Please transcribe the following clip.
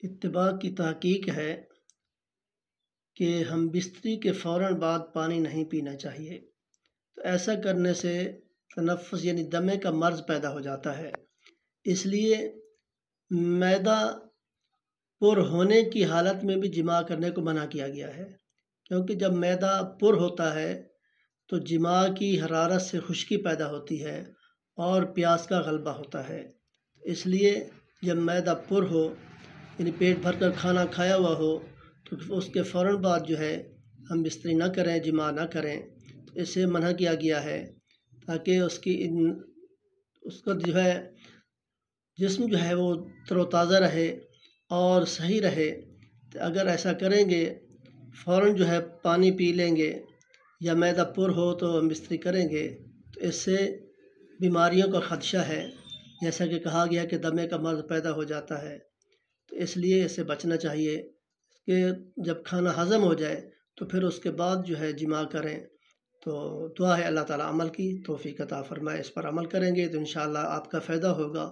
اتباع کی تحقیق ہے کہ ہم بستری کے فوراً بعد پانی نہیں پینا چاہیے، تو ایسا کرنے سے تنفس یعنی دمے کا مرض پیدا ہو جاتا ہے۔ اس لیے معدہ پر ہونے کی حالت میں بھی جماع کرنے کو منع کیا گیا ہے، کیونکہ جب معدہ پر ہوتا ہے تو جماع کی حرارت سے خشکی پیدا ہوتی ہے اور پیاس کا غلبہ ہوتا ہے۔ اس لیے جب معدہ پر ہو یعنی پیٹ بھر کر کھانا کھایا ہوا ہو تو اس کے فوراً بعد ہم بستری نہ کریں، جماع نہ کریں، اس سے منع کیا گیا ہے تاکہ اس کا جسم وہ تر و تازہ رہے اور صحیح رہے۔ تو اگر ایسا کریں گے، فوراً پانی پی لیں گے یا معدہ پر ہو تو ہم بستری کریں گے تو اس سے بیماریوں کا خدشہ ہے، جیسا کہ کہا گیا کہ دمے کا مرض پیدا ہو جاتا ہے۔ تو اس لیے اس سے بچنا چاہیے کہ جب کھانا ہضم ہو جائے تو پھر اس کے بعد جماع کریں۔ تو دعا ہے اللہ تعالیٰ عمل کی توفیق عطا فرمائے، اس پر عمل کریں گے تو انشاءاللہ آپ کا فائدہ ہوگا۔